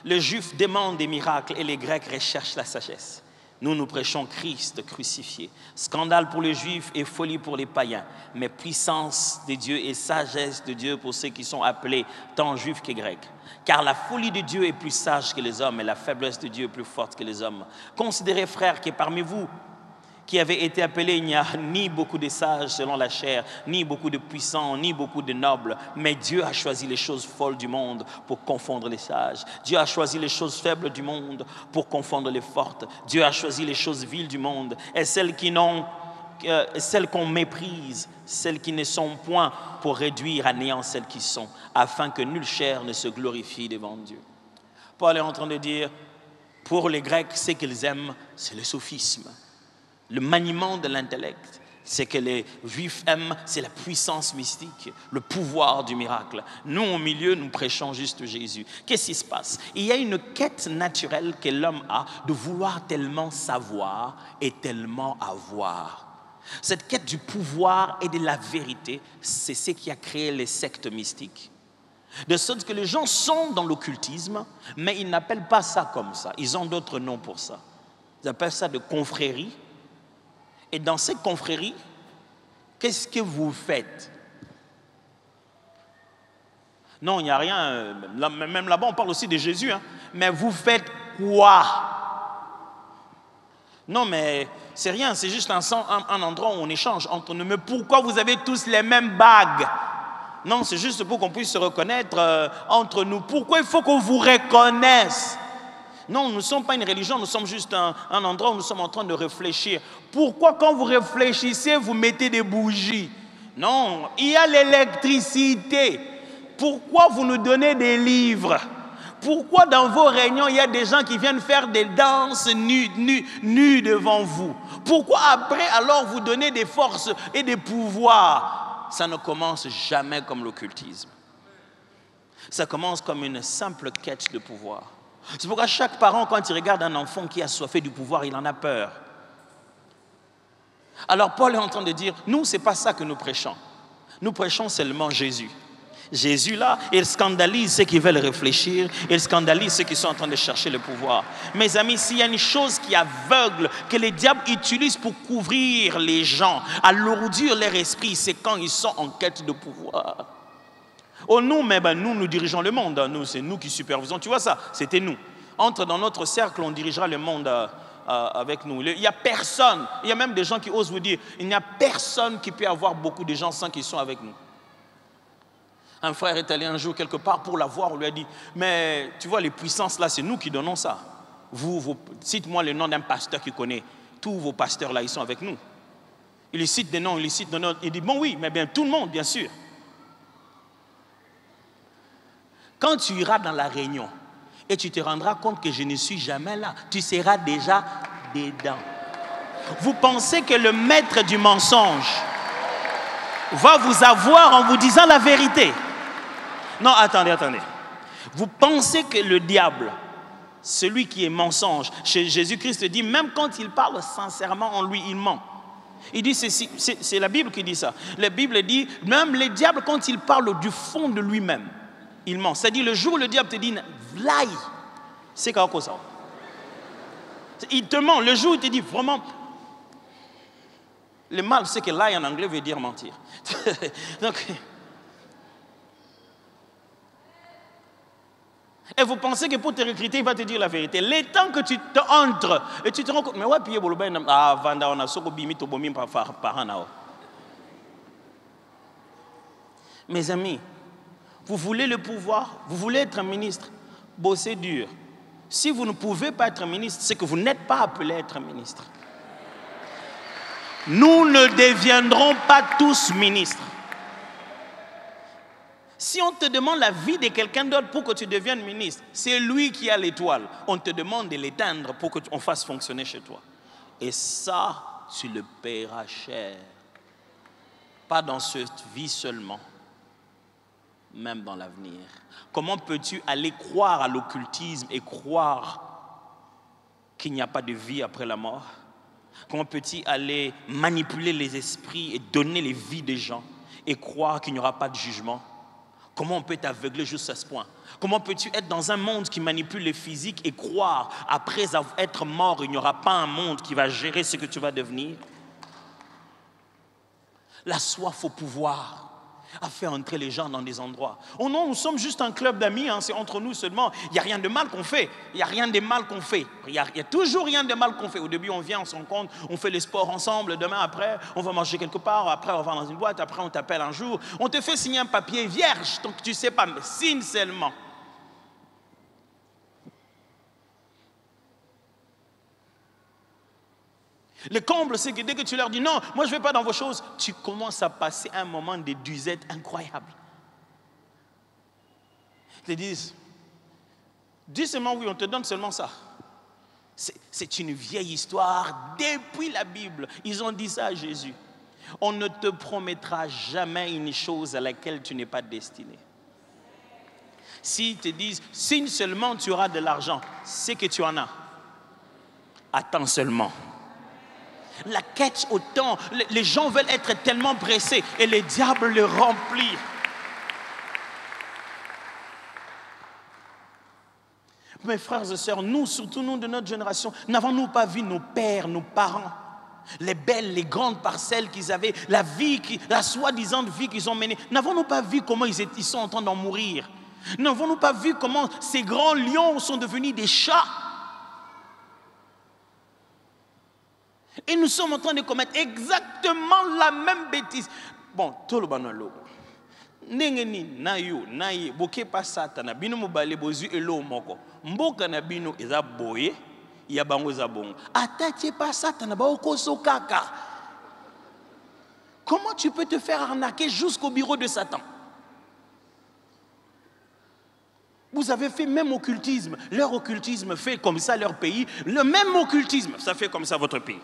les Juifs demandent des miracles et les Grecs recherchent la sagesse. Nous prêchons Christ crucifié. Scandale pour les Juifs et folie pour les païens, mais puissance de Dieu et sagesse de Dieu pour ceux qui sont appelés tant Juifs que Grecs. Car la folie de Dieu est plus sage que les hommes et la faiblesse de Dieu est plus forte que les hommes. Considérez, frères, que parmi vous qui avez été appelés, il n'y a ni beaucoup de sages selon la chair, ni beaucoup de puissants, ni beaucoup de nobles, mais Dieu a choisi les choses folles du monde pour confondre les sages. Dieu a choisi les choses faibles du monde pour confondre les fortes. Dieu a choisi les choses viles du monde et celles qu'on méprise, celles qui ne sont point, pour réduire à néant celles qui sont, afin que nulle chair ne se glorifie devant Dieu. Paul est en train de dire, pour les Grecs, ce qu'ils aiment, c'est le sophisme. Le maniement de l'intellect, c'est que les Juifs aiment, c'est la puissance mystique, le pouvoir du miracle. Nous, au milieu, nous prêchons juste Jésus. Qu'est-ce qui se passe? Il y a une quête naturelle que l'homme a de vouloir tellement savoir et tellement avoir. Cette quête du pouvoir et de la vérité, c'est ce qui a créé les sectes mystiques. De sorte que les gens sont dans l'occultisme, mais ils n'appellent pas ça comme ça. Ils ont d'autres noms pour ça. Ils appellent ça de confrérie. Et dans ces confréries, qu'est-ce que vous faites? Non, il n'y a rien. Même là-bas, on parle aussi de Jésus. Mais vous faites quoi? Non, mais c'est rien. C'est juste un endroit où on échange entre nous. Mais pourquoi vous avez tous les mêmes bagues? Non, c'est juste pour qu'on puisse se reconnaître entre nous. Pourquoi il faut qu'on vous reconnaisse? Non, nous ne sommes pas une religion, nous sommes juste un endroit où nous sommes en train de réfléchir. Pourquoi quand vous réfléchissez, vous mettez des bougies? Non, il y a l'électricité. Pourquoi vous nous donnez des livres? Pourquoi dans vos réunions, il y a des gens qui viennent faire des danses nues devant vous? Pourquoi après, alors, vous donnez des forces et des pouvoirs? Ça ne commence jamais comme l'occultisme. Ça commence comme une simple quête de pouvoir. C'est pourquoi chaque parent, quand il regarde un enfant qui a soifé du pouvoir, il en a peur. Alors Paul est en train de dire, nous, ce n'est pas ça que nous prêchons. Nous prêchons seulement Jésus. Jésus, là, il scandalise ceux qui veulent réfléchir, il scandalise ceux qui sont en train de chercher le pouvoir. Mes amis, s'il y a une chose qui aveugle, que les diables utilisent pour couvrir les gens, alourdir leur esprit, c'est quand ils sont en quête de pouvoir. Oh nous, mais nous dirigeons le monde. Nous, c'est nous qui supervisons. Tu vois ça, c'était nous. Entre dans notre cercle, on dirigera le monde avec nous. Il n'y a personne. Il y a même des gens qui osent vous dire, il n'y a personne qui peut avoir beaucoup de gens sans qu'ils soient avec nous. Un frère est allé un jour quelque part pour la voir. On lui a dit, mais tu vois, les puissances là, c'est nous qui donnons ça. Cite-moi le nom d'un pasteur qui connaît. Tous vos pasteurs là, ils sont avec nous. Il cite des noms, il cite des noms. Il dit, bon oui, mais bien tout le monde, bien sûr. Quand tu iras dans la réunion et tu te rendras compte que je ne suis jamais là, tu seras déjà dedans. Vous pensez que le maître du mensonge va vous avoir en vous disant la vérité? Non, attendez. Vous pensez que le diable, celui qui est mensonge, Jésus-Christ dit, même quand il parle sincèrement en lui, il ment. Il dit, c'est la Bible qui dit ça. La Bible dit, même le diable, quand il parle du fond de lui-même, il ment. C'est-à-dire, le jour où le diable te dit, vlaï, c'est quoi ça? Il te ment. Le jour où il te dit, vraiment, le mal, c'est que lie en anglais veut dire mentir. Donc, et vous pensez que pour te recruter, il va te dire la vérité. Les temps que tu te entres et tu te rends compte, mais ouais, puis Vanda, on a sokobimi to bomi par an. Mes amis, vous voulez le pouvoir, vous voulez être un ministre, bossez dur. Si vous ne pouvez pas être un ministre, c'est que vous n'êtes pas appelé à être un ministre. Nous ne deviendrons pas tous ministres. Si on te demande la vie de quelqu'un d'autre pour que tu deviennes ministre, c'est lui qui a l'étoile. On te demande de l'éteindre pour qu'on fasse fonctionner chez toi. Et ça, tu le paieras cher. Pas dans cette vie seulement, même dans l'avenir. Comment peux-tu aller croire à l'occultisme et croire qu'il n'y a pas de vie après la mort? Comment peux-tu aller manipuler les esprits et donner les vies des gens et croire qu'il n'y aura pas de jugement? Comment on peut t'aveugler jusqu'à ce point? Comment peux-tu être dans un monde qui manipule le physique et croire, après être mort, il n'y aura pas un monde qui va gérer ce que tu vas devenir? La soif au pouvoir a fait entrer les gens dans des endroits. Oh non, nous sommes juste un club d'amis, hein, c'est entre nous seulement. Il n'y a rien de mal qu'on fait. Il n'y a rien de mal qu'on fait. Il n'y a toujours rien de mal qu'on fait. Au début, on vient, on se rencontre, on fait les sports ensemble. Demain, après, on va manger quelque part. Après, on va dans une boîte. Après, on t'appelle un jour. On te fait signer un papier vierge. Donc, tu ne sais pas, mais signe seulement. Le comble, c'est que dès que tu leur dis non, moi je ne vais pas dans vos choses, tu commences à passer un moment de disette incroyable. Ils te disent, dis seulement oui, on te donne seulement ça. C'est une vieille histoire depuis la Bible. Ils ont dit ça à Jésus. On ne te promettra jamais une chose à laquelle tu n'es pas destiné. S'ils te disent, signe seulement tu auras de l'argent, c'est que tu en as. Attends seulement. La quête au temps, les gens veulent être tellement pressés et le diable le remplit. Mes frères et sœurs, nous, surtout nous de notre génération, n'avons-nous pas vu nos pères, nos parents, les belles, les grandes parcelles qu'ils avaient, la soi-disant vie qu'ils ont menée, n'avons-nous pas vu comment ils sont en train d'en mourir? N'avons-nous pas vu comment ces grands lions sont devenus des chats? Et nous sommes en train de commettre exactement la même bêtise. Bon, tout le banalo. Nengeni na yo na ye boke pa satana bino mobale bozu elo moko mboka na bino eza boye ya bango za bongo attaque pas satana ba okoso kaka. Comment tu peux te faire arnaquer jusqu'au bureau de Satan? Vous avez fait même occultisme. Leur occultisme fait comme ça leur pays. Le même occultisme, ça fait comme ça votre pays.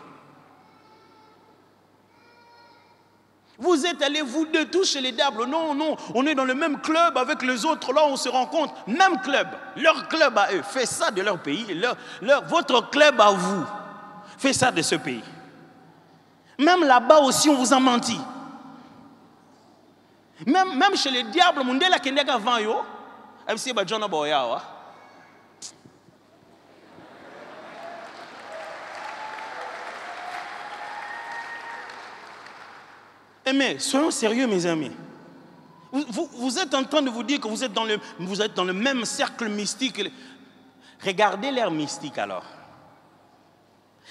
Vous êtes allés, vous deux, tous chez les diables. Non, non, on est dans le même club avec les autres. Là, on se rencontre. Même club. Leur club à eux. Fait ça de leur pays. Votre club à vous. Fait ça de ce pays. Même là-bas aussi, on vous a menti. Même chez les diables, on dit la kendeka avant yo. MC Bajona Boyawa. Mais soyons sérieux, mes amis. Vous êtes en train de vous dire que vous êtes dans le même cercle mystique. Regardez l'air mystique alors.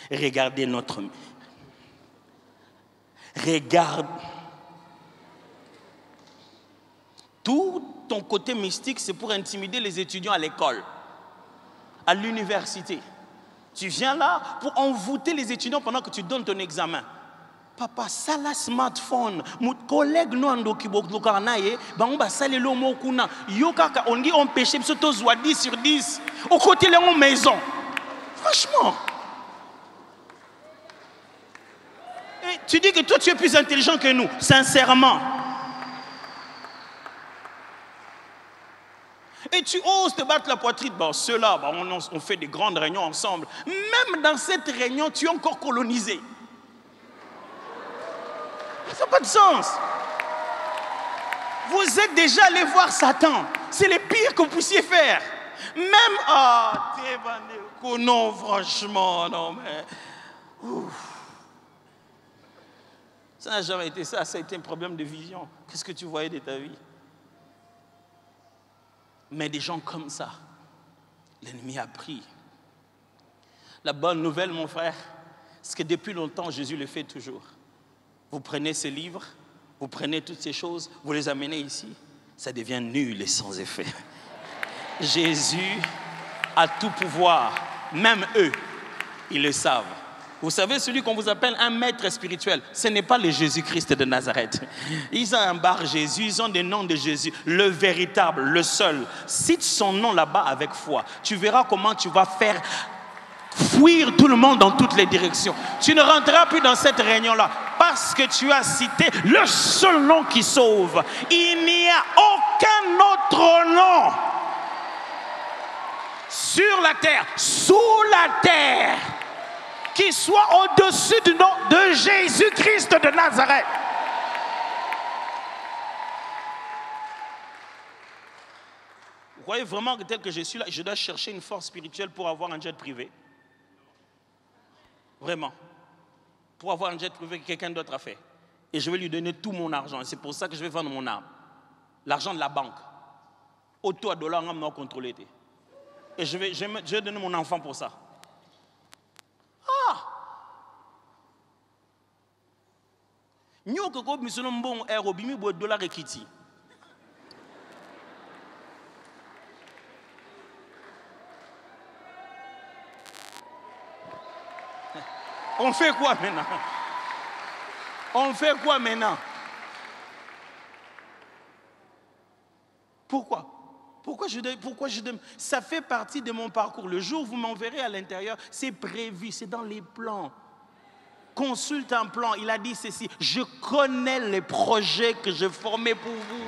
Regardez notre... Regarde. Tout ton côté mystique, c'est pour intimider les étudiants à l'école, à l'université. Tu viens là pour envoûter les étudiants pendant que tu donnes ton examen. Papa, ça la smartphone, mon collègue nous ando ki bokluka na ye, ba on ba sale lo mo kuna. Yo kaka on dit on péché surtout soit 10 sur 10. Au côté là en maison. Franchement. Et tu dis que toi tu es plus intelligent que nous, sincèrement. Et tu oses te battre la poitrine. Bon, ceux-là, on fait des grandes réunions ensemble. Même dans cette réunion, tu es encore colonisé. Ça n'a pas de sens. Vous êtes déjà allé voir Satan. C'est le pire que vous puissiez faire. Même, non, franchement, non, mais... Ouf. Ça n'a jamais été ça. Ça a été un problème de vision. Qu'est-ce que tu voyais de ta vie? Mais des gens comme ça, l'ennemi a pris. La bonne nouvelle, mon frère, c'est que depuis longtemps, Jésus le fait toujours. Vous prenez ce livre, vous prenez toutes ces choses, vous les amenez ici, ça devient nul et sans effet. Jésus a tout pouvoir, même eux, ils le savent. Vous savez, celui qu'on vous appelle un maître spirituel, ce n'est pas le Jésus-Christ de Nazareth. Ils ont un bar Jésus, ils ont des noms de Jésus, le véritable, le seul. Cite son nom là-bas avec foi. Tu verras comment tu vas faire fuir tout le monde dans toutes les directions. Tu ne rentreras plus dans cette réunion-là parce que tu as cité le seul nom qui sauve. Il n'y a aucun autre nom sur la terre, sous la terre, qui soit au-dessus du nom de Jésus-Christ de Nazareth. Vous croyez vraiment que tel que je suis là, je dois chercher une force spirituelle pour avoir un jet privé? Vraiment. Pour avoir un jet privé que quelqu'un d'autre a fait. Et je vais lui donner tout mon argent. C'est pour ça que je vais vendre mon âme. L'argent de la banque. Auto à dollar, on m'a contrôlé. Et je vais donner mon enfant pour ça. Nous que nous sommes bons aérobimi pour dollar et kitty. On fait quoi maintenant? On fait quoi maintenant? Pourquoi? Pourquoi je donne? Ça fait partie de mon parcours. Le jour où vous m'enverrez à l'intérieur, c'est prévu, c'est dans les plans. Consulte un plan. Il a dit ceci: je connais les projets que je formais pour vous.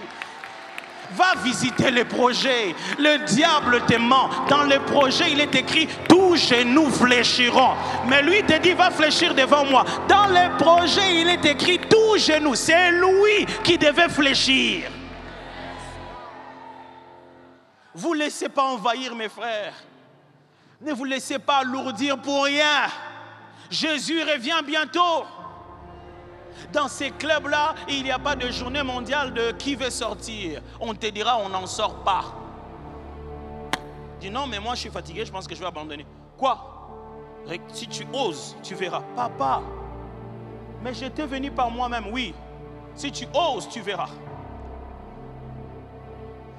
Va visiter les projets. Le diable te ment. Dans les projets, il est écrit tous genoux fléchiront. Mais lui te dit va fléchir devant moi. Dans les projets, il est écrit tous genoux. C'est lui qui devait fléchir. Vous ne laissez pas envahir, mes frères. Ne vous laissez pas alourdir pour rien. Jésus revient bientôt. Dans ces clubs-là, il n'y a pas de journée mondiale de qui veut sortir. On te dira, on n'en sort pas. Dis non, mais moi je suis fatigué, je pense que je vais abandonner. Quoi? Si tu oses, tu verras. Papa, mais j'étais venu par moi-même, oui. Si tu oses, tu verras.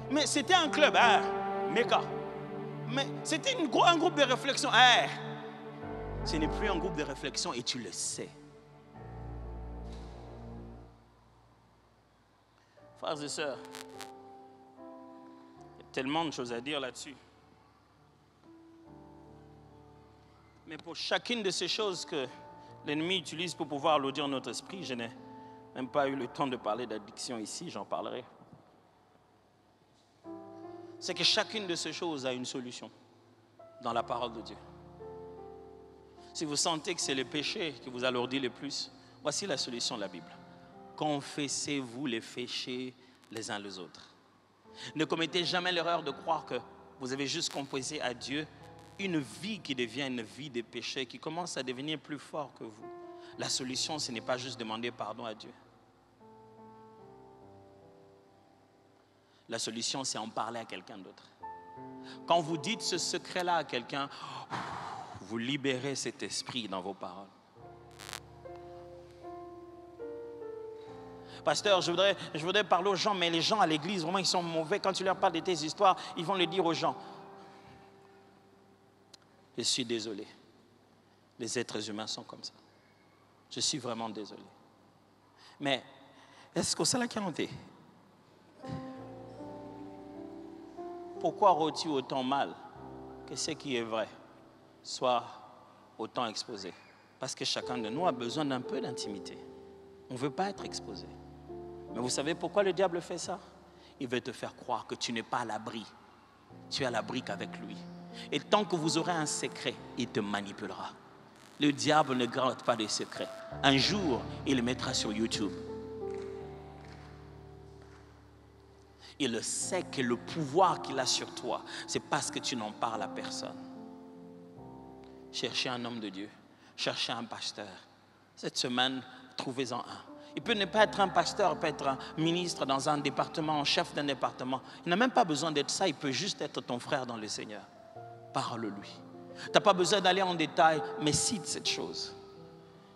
Mais c'était un club, hein, méga. Mais c'était un groupe de réflexion. Hein. Ce n'est plus un groupe de réflexion et tu le sais. Frères et sœurs, il y a tellement de choses à dire là-dessus. Mais pour chacune de ces choses que l'ennemi utilise pour pouvoir alourdir notre esprit, je n'ai même pas eu le temps de parler d'addiction ici, j'en parlerai. C'est que chacune de ces choses a une solution dans la parole de Dieu. Si vous sentez que c'est le péché qui vous alourdit le plus, voici la solution de la Bible. Confessez-vous les péchés les uns les autres. Ne commettez jamais l'erreur de croire que vous avez juste confessé à Dieu une vie qui devient une vie de péché, qui commence à devenir plus fort que vous. La solution, ce n'est pas juste demander pardon à Dieu. La solution, c'est en parler à quelqu'un d'autre. Quand vous dites ce secret-là à quelqu'un, vous libérez cet esprit dans vos paroles. Pasteur, je voudrais parler aux gens, mais les gens à l'église, vraiment, ils sont mauvais. Quand tu leur parles de tes histoires, ils vont le dire aux gens. Je suis désolé. Les êtres humains sont comme ça. Je suis vraiment désolé. Mais est-ce que c'est la qualité? Pourquoi aurais-tu autant mal que ce qui est vrai soit autant exposé? Parce que chacun de nous a besoin d'un peu d'intimité. On ne veut pas être exposé. Mais vous savez pourquoi le diable fait ça? Il veut te faire croire que tu n'es pas à l'abri. Tu es à l'abri qu'avec lui. Et tant que vous aurez un secret, il te manipulera. Le diable ne garde pas de secrets. Un jour, il le mettra sur YouTube. Il sait que le pouvoir qu'il a sur toi, c'est parce que tu n'en parles à personne. Cherchez un homme de Dieu. Cherchez un pasteur. Cette semaine, trouvez-en un. Il peut ne pas être un pasteur, il peut être un ministre dans un département, un chef d'un département. Il n'a même pas besoin d'être ça, il peut juste être ton frère dans le Seigneur. Parle-lui. Tu n'as pas besoin d'aller en détail, mais cite cette chose.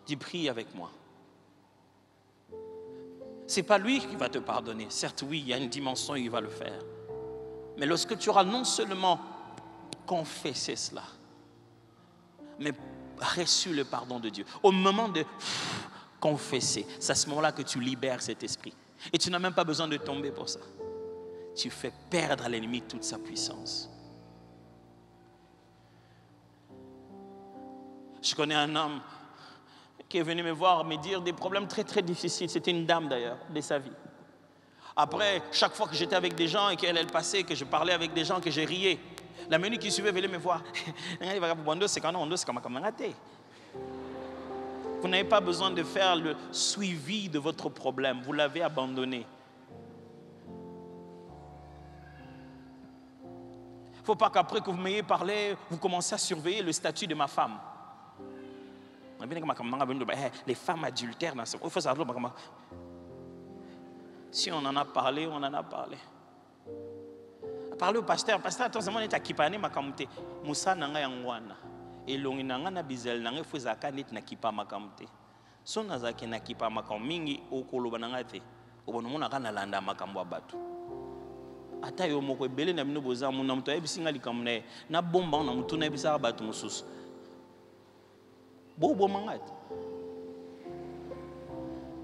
Dis, prie avec moi. Ce n'est pas lui qui va te pardonner. Certes, oui, il y a une dimension où il va le faire. Mais lorsque tu auras non seulement confessé cela, mais reçu le pardon de Dieu, au moment de confesser, c'est à ce moment-là que tu libères cet esprit. Et tu n'as même pas besoin de tomber pour ça. Tu fais perdre à l'ennemi toute sa puissance. Je connais un homme qui est venu me voir, me dire des problèmes très très difficiles. C'était une dame d'ailleurs, de sa vie. Après, chaque fois que j'étais avec des gens et qu'elle passait, que je parlais avec des gens, que je riais, la minute qui suivait venait me voir. Vous n'avez pas besoin de faire le suivi de votre problème. Vous l'avez abandonné. Il ne faut pas qu'après que vous m'ayez parlé, vous commencez à surveiller le statut de ma femme. Les femmes adultères, il faut savoir. Si on en a parlé, on en a parlé. Parler au pasteur, attends, on est à Kipane, ma kamute. Moussa nanga yangwana. Et l'on nanga na bizel nanga fuzaka net na kipa makamute. So nazaki na kipa makamingi okolo banangate. Obonumona kana landa makambo abatu. Ata yo moko ebele na bino boza muna mto ebisinga likamune na bomba na mtu na ebisa batu mususu. Bobo mangate.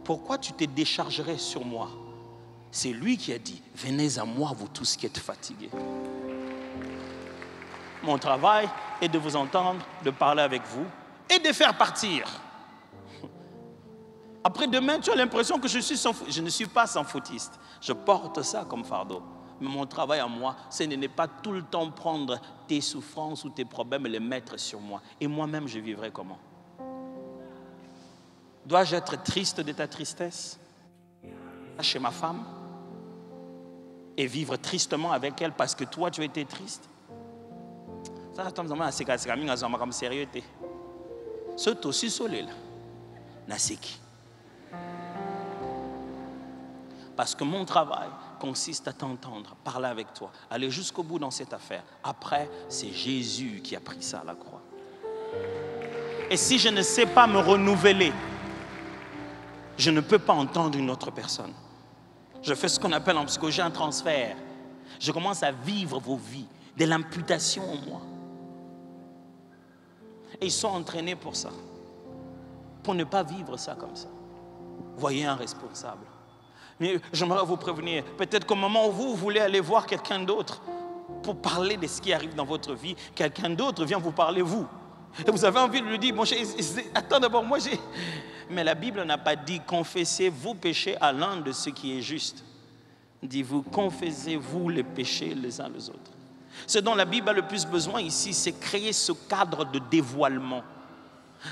Pourquoi tu te déchargerais sur moi? C'est lui qui a dit, venez à moi, vous tous qui êtes fatigués. Mon travail est de vous entendre, de parler avec vous et de faire partir. Après demain, tu as l'impression que je ne suis pas sans fautiste. Je porte ça comme fardeau. Mais mon travail à moi, ce n'est pas tout le temps prendre tes souffrances ou tes problèmes et les mettre sur moi. Et moi-même, je vivrai comment? Dois-je être triste de ta tristesse chez ma femme et vivre tristement avec elle parce que toi tu as été triste? Ça c'est sérieux. C'est aussi solide. Parce que mon travail consiste à t'entendre, parler avec toi, aller jusqu'au bout dans cette affaire. Après, c'est Jésus qui a pris ça à la croix. Et si je ne sais pas me renouveler, je ne peux pas entendre une autre personne. Je fais ce qu'on appelle en psychologie un transfert. Je commence à vivre vos vies, de l'imputation en moi. Et ils sont entraînés pour ça. Pour ne pas vivre ça comme ça. Voyez un responsable. Mais j'aimerais vous prévenir, peut-être qu'au moment où vous voulez aller voir quelqu'un d'autre pour parler de ce qui arrive dans votre vie, quelqu'un d'autre vient vous parler vous. Et vous avez envie de lui dire, bon, attends d'abord, moi j'ai... Mais la Bible n'a pas dit, confessez vos péchés à l'un de ceux qui est juste. Dit-vous, confessez-vous les péchés les uns les autres. Ce dont la Bible a le plus besoin ici, c'est créer ce cadre de dévoilement.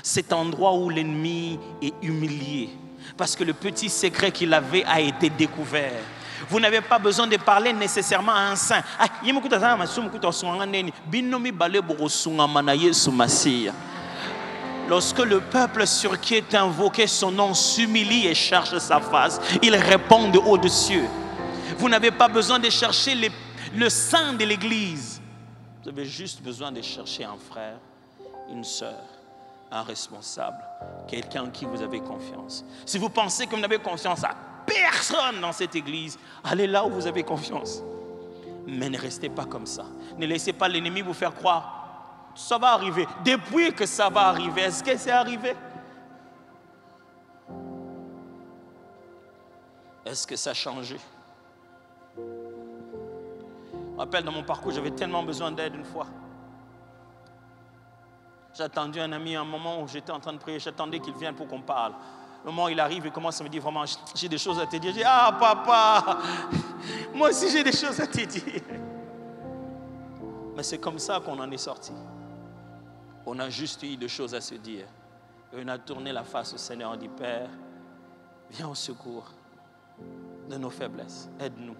Cet endroit où l'ennemi est humilié. Parce que le petit secret qu'il avait a été découvert. Vous n'avez pas besoin de parler nécessairement à un saint. Lorsque le peuple sur qui est invoqué son nom s'humilie et cherche sa face, il répond de haut de cieux. Vous n'avez pas besoin de chercher le saint de l'église. Vous avez juste besoin de chercher un frère, une sœur, un responsable, quelqu'un en qui vous avez confiance. Si vous pensez que vous n'avez confiance à personne dans cette église, allez là où vous avez confiance. Mais ne restez pas comme ça. Ne laissez pas l'ennemi vous faire croire. Ça va arriver. Depuis que ça va arriver, est-ce que c'est arrivé? Est-ce que ça a changé? Je me rappelle dans mon parcours, j'avais tellement besoin d'aide une fois. J'ai attendu un ami à un moment où j'étais en train de prier, j'attendais qu'il vienne pour qu'on parle. Le moment où il arrive, il commence à me dire vraiment, j'ai des choses à te dire. Je dis, ah papa, moi aussi j'ai des choses à te dire. Mais c'est comme ça qu'on en est sorti. On a juste eu des choses à se dire. Et on a tourné la face au Seigneur, on dit, Père, viens au secours de nos faiblesses, aide-nous.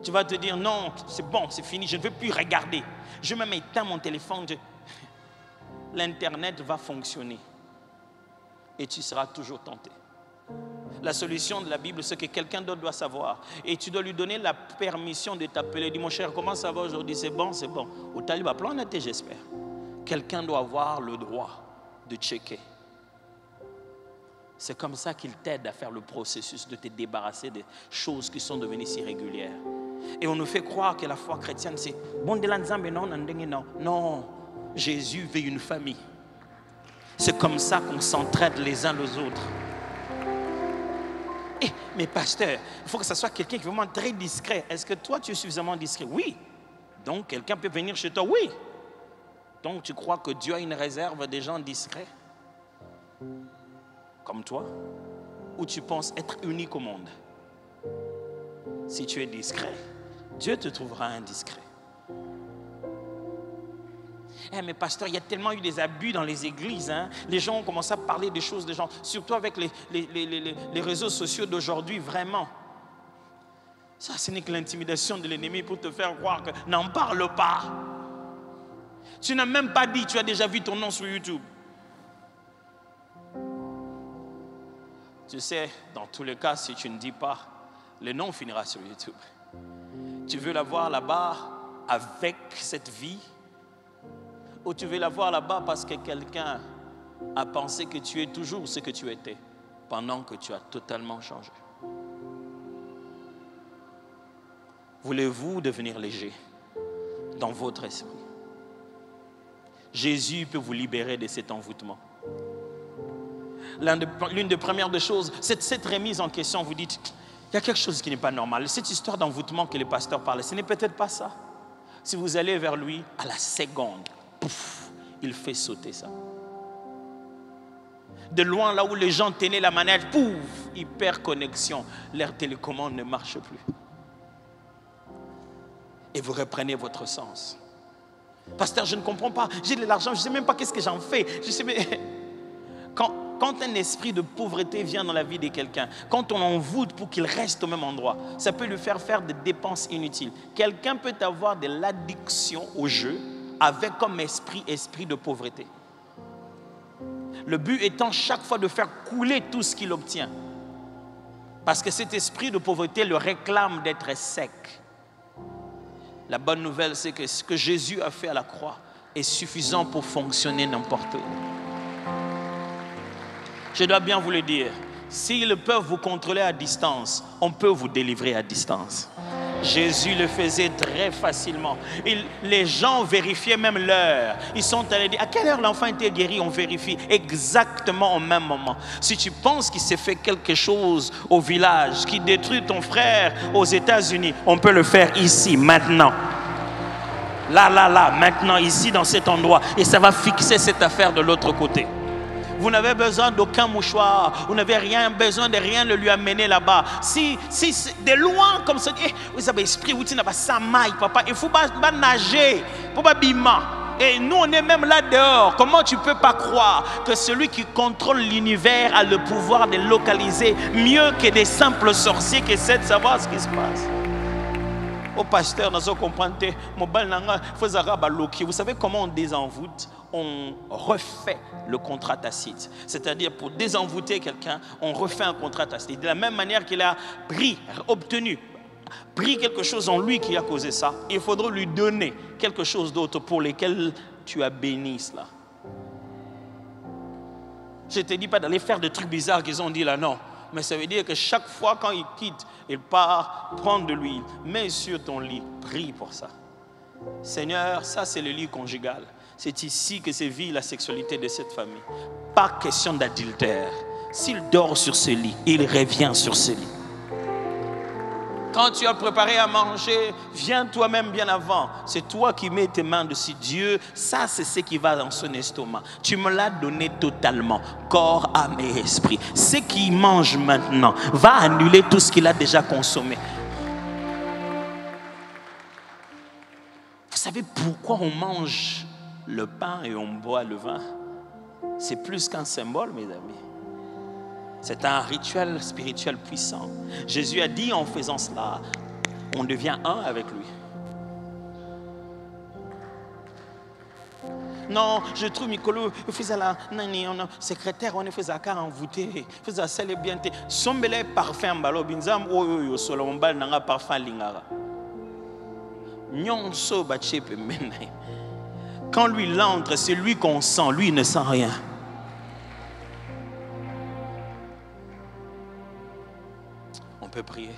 Tu vas te dire, non, c'est bon, c'est fini, je ne veux plus regarder. Je vais même éteindre mon téléphone. L'Internet va fonctionner. Et tu seras toujours tenté. La solution de la Bible, c'est que quelqu'un d'autre doit savoir. Et tu dois lui donner la permission de t'appeler. Dis, mon cher, comment ça va aujourd'hui? C'est bon, c'est bon. Au Taliban, plan honnêteté, j'espère. Quelqu'un doit avoir le droit de checker. C'est comme ça qu'il t'aide à faire le processus de te débarrasser des choses qui sont devenues si régulières. Et on nous fait croire que la foi chrétienne, c'est bon de l'ensemble, non, non. Non, Jésus veut une famille. C'est comme ça qu'on s'entraide les uns les autres. Mais pasteur, il faut que ce soit quelqu'un qui est vraiment très discret. Est-ce que toi, tu es suffisamment discret? Oui. Donc, quelqu'un peut venir chez toi? Oui. Donc, tu crois que Dieu a une réserve des gens discrets? Comme toi? Ou tu penses être unique au monde? Si tu es discret, Dieu te trouvera indiscret. Mais pasteur, il y a tellement eu des abus dans les églises. Hein? Les gens ont commencé à parler des choses des gens, surtout avec les réseaux sociaux d'aujourd'hui, vraiment. Ça, ce n'est que l'intimidation de l'ennemi pour te faire croire que n'en parle pas. Tu n'as même pas dit, tu as déjà vu ton nom sur YouTube. Tu sais, dans tous les cas, si tu ne dis pas, le nom finira sur YouTube. Tu veux l'avoir là-bas avec cette vie? Ou tu veux l'avoir là-bas parce que quelqu'un a pensé que tu es toujours ce que tu étais pendant que tu as totalement changé? Voulez-vous devenir léger dans votre esprit? Jésus peut vous libérer de cet envoûtement. L'une des premières des choses, c'est cette remise en question. Vous dites, il y a quelque chose qui n'est pas normal. Cette histoire d'envoûtement que le pasteur parlait, ce n'est peut-être pas ça. Si vous allez vers lui, à la seconde, pouf, il fait sauter ça. De loin, là où les gens tenaient la manette, pouf, hyper-connexion. Leur télécommande ne marche plus. Et vous reprenez votre sens. Pasteur, je ne comprends pas. J'ai de l'argent, je ne sais même pas qu'est-ce que j'en fais. Je sais, mais quand un esprit de pauvreté vient dans la vie de quelqu'un, quand on envoûte pour qu'il reste au même endroit, ça peut lui faire des dépenses inutiles. Quelqu'un peut avoir de l'addiction au jeu avec comme esprit de pauvreté. Le but étant chaque fois de faire couler tout ce qu'il obtient. Parce que cet esprit de pauvreté le réclame d'être sec. La bonne nouvelle, c'est que ce que Jésus a fait à la croix est suffisant pour fonctionner n'importe où. Je dois bien vous le dire, s'ils peuvent vous contrôler à distance, on peut vous délivrer à distance. Jésus le faisait très facilement. Les gens vérifiaient même l'heure. Ils sont allés dire, à quelle heure l'enfant était guéri? On vérifie exactement au même moment. Si tu penses qu'il s'est fait quelque chose au village, qui détruit ton frère aux États-Unis, on peut le faire ici, maintenant. Là, maintenant, ici, dans cet endroit. Et ça va fixer cette affaire de l'autre côté. Vous n'avez besoin d'aucun mouchoir. Vous n'avez besoin de rien de lui amener là-bas. Si de loin comme ça, vous avez esprit, vous n'avez pas ça maille, papa. Il faut pas nager, pour pas bima. Et nous, on est même là dehors. Comment tu peux pas croire que celui qui contrôle l'univers a le pouvoir de localiser mieux que des simples sorciers qui essaient de savoir ce qui se passe? Au pasteur, nous comprenons. Vous savez comment on désenvoûte? On refait le contrat tacite. C'est-à-dire, pour désenvoûter quelqu'un, on refait un contrat tacite. De la même manière qu'il a obtenu quelque chose en lui qui a causé ça, il faudra lui donner quelque chose d'autre pour lequel tu as béni cela. Je ne te dis pas d'aller faire des trucs bizarres qu'ils ont dit là, non. Mais ça veut dire que chaque fois quand il quitte, il part prendre de l'huile, mets sur ton lit, prie pour ça. Seigneur, ça c'est le lit conjugal. C'est ici que se vit la sexualité de cette famille. Pas question d'adultère, S'il dort sur ce lit, il revient sur ce lit. Quand tu as préparé à manger, viens toi-même bien avant. C'est toi qui mets tes mains dessus. Dieu, ça c'est ce qui va dans son estomac. Tu me l'as donné totalement, corps, âme et esprit. Ce qu'il mange maintenant va annuler tout ce qu'il a déjà consommé. Vous savez pourquoi on mange le pain et on boit le vin? C'est plus qu'un symbole, mes amis. C'est un rituel spirituel puissant. Jésus a dit en faisant cela, on devient un avec lui. Non, je trouve Mikolo, il faisait la secrétaire, on faisait la car envoûté, il faisait la célébrité. Sombele parfum balo binzam oyo solombal nanga parfum lingara. Nyonso bachepe mene. Quand lui l'entre, c'est lui qu'on sent, lui il ne sent rien. On peut prier.